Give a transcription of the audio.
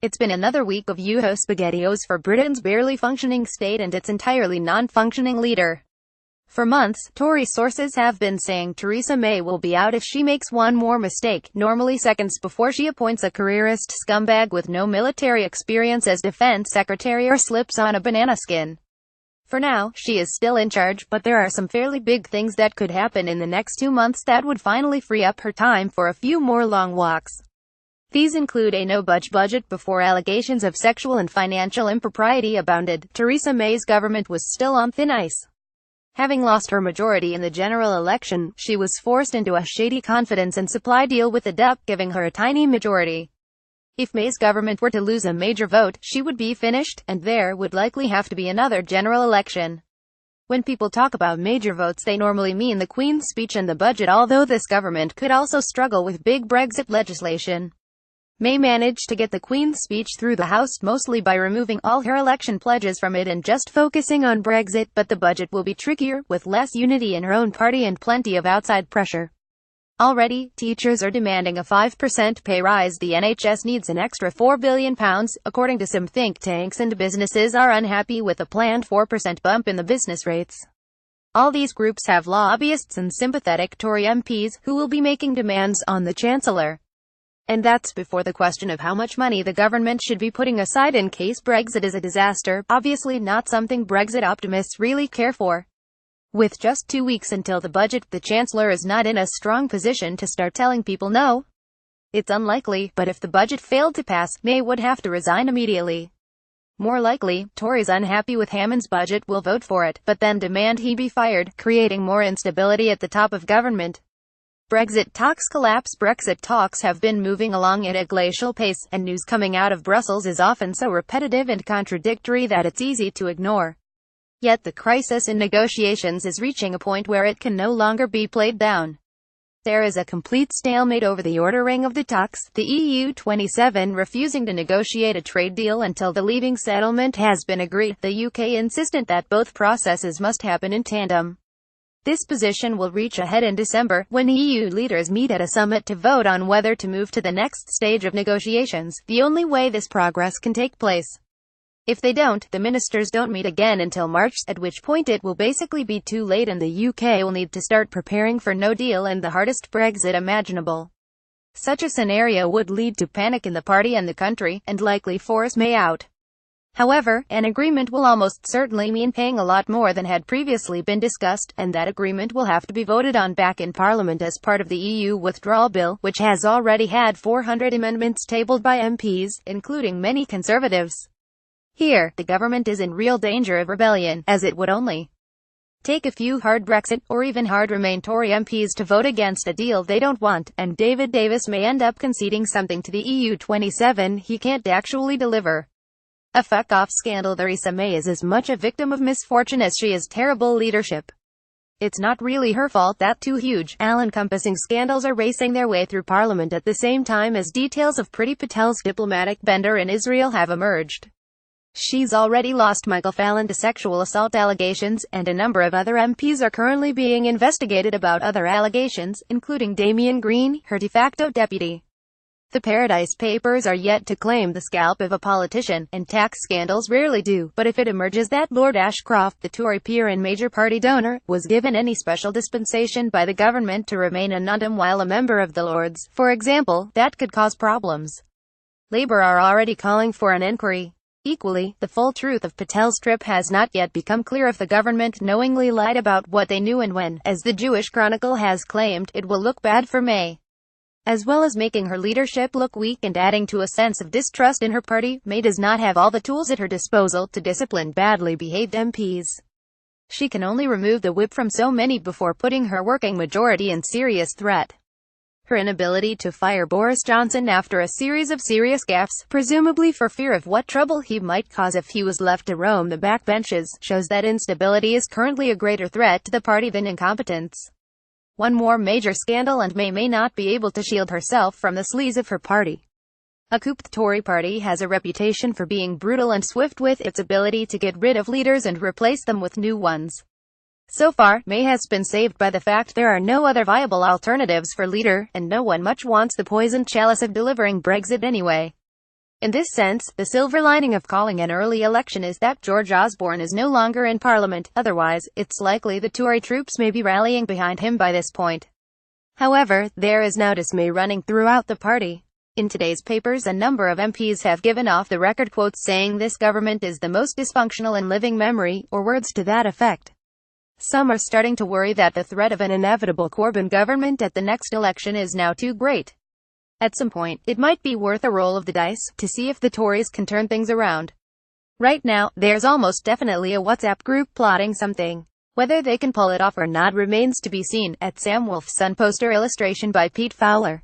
It's been another week of uhoh spaghettios for Britain's barely functioning state and its entirely non-functioning leader. For months, Tory sources have been saying Theresa May will be out if she makes one more mistake, normally seconds before she appoints a careerist scumbag with no military experience as defense secretary or slips on a banana skin. For now, she is still in charge, but there are some fairly big things that could happen in the next 2 months that would finally free up her time for a few more long walks. These include a no-budge budget before allegations of sexual and financial impropriety abounded. Theresa May's government was still on thin ice. Having lost her majority in the general election, she was forced into a shady confidence and supply deal with the DUP, giving her a tiny majority. If May's government were to lose a major vote, she would be finished, and there would likely have to be another general election. When people talk about major votes, they normally mean the Queen's speech and the budget, although this government could also struggle with big Brexit legislation. May managed to get the Queen's speech through the House mostly by removing all her election pledges from it and just focusing on Brexit, but the budget will be trickier, with less unity in her own party and plenty of outside pressure. Already, teachers are demanding a 5% pay rise. The NHS needs an extra £4 billion, according to some think tanks, and businesses are unhappy with a planned 4% bump in the business rates. All these groups have lobbyists and sympathetic Tory MPs, who will be making demands on the Chancellor. And that's before the question of how much money the government should be putting aside in case Brexit is a disaster, obviously not something Brexit optimists really care for. With just 2 weeks until the budget, the Chancellor is not in a strong position to start telling people no. It's unlikely, but if the budget failed to pass, May would have to resign immediately. More likely, Tories unhappy with Hammond's budget will vote for it, but then demand he be fired, creating more instability at the top of government. Brexit Talks CollapseBrexit talks have been moving along at a glacial pace, and news coming out of Brussels is often so repetitive and contradictory that it's easy to ignore. Yet the crisis in negotiations is reaching a point where it can no longer be played down. There is a complete stalemate over the ordering of the talks, the EU 27 refusing to negotiate a trade deal until the leaving settlement has been agreed, the UK insistent that both processes must happen in tandem. This position will reach a head in December, when EU leaders meet at a summit to vote on whether to move to the next stage of negotiations, the only way this progress can take place. If they don't, the ministers don't meet again until March, at which point it will basically be too late and the UK will need to start preparing for no deal and the hardest Brexit imaginable. Such a scenario would lead to panic in the party and the country, and likely force May out. However, an agreement will almost certainly mean paying a lot more than had previously been discussed, and that agreement will have to be voted on back in Parliament as part of the EU Withdrawal Bill, which has already had 400 amendments tabled by MPs, including many Conservatives. Here, the government is in real danger of rebellion, as it would only take a few hard Brexit, or even hard Remain Tory MPs to vote against a deal they don't want, and David Davis may end up conceding something to the EU 27 he can't actually deliver. A fuck-off ScandalTheresa May is as much a victim of misfortune as she is terrible leadership. It's not really her fault that two huge, all-encompassing scandals are racing their way through Parliament at the same time as details of Priti Patel's diplomatic bender in Israel have emerged. She's already lost Michael Fallon to sexual assault allegations, and a number of other MPs are currently being investigated about other allegations, including Damien Green, her de facto deputy. The Paradise Papers are yet to claim the scalp of a politician, and tax scandals rarely do, but if it emerges that Lord Ashcroft, the Tory peer and major party donor, was given any special dispensation by the government to remain a tandem while a member of the Lords, for example, that could cause problems. Labour are already calling for an inquiry. Equally, the full truth of Patel's trip has not yet become clear if the government knowingly lied about what they knew and when, as the Jewish Chronicle has claimed, it will look bad for May. As well as making her leadership look weak and adding to a sense of distrust in her party, May does not have all the tools at her disposal to discipline badly behaved MPs. She can only remove the whip from so many before putting her working majority in serious threat. Her inability to fire Boris Johnson after a series of serious gaffes, presumably for fear of what trouble he might cause if he was left to roam the backbenches, shows that instability is currently a greater threat to the party than incompetence. One more major scandal and May may not be able to shield herself from the sleaze of her party. A couped Tory party has a reputation for being brutal and swift with its ability to get rid of leaders and replace them with new ones. So far, May has been saved by the fact there are no other viable alternatives for leader, and no one much wants the poisoned chalice of delivering Brexit anyway. In this sense, the silver lining of calling an early election is that George Osborne is no longer in Parliament. Otherwise, it's likely the Tory troops may be rallying behind him by this point. However, there is now dismay running throughout the party. In today's papers, a number of MPs have given off-the-record quotes saying this government is the most dysfunctional in living memory, or words to that effect. Some are starting to worry that the threat of an inevitable Corbyn government at the next election is now too great. At some point, it might be worth a roll of the dice, to see if the Tories can turn things around. Right now, there's almost definitely a WhatsApp group plotting something. Whether they can pull it off or not remains to be seen. At Sam Wolfson, poster illustration by Pete Fowler.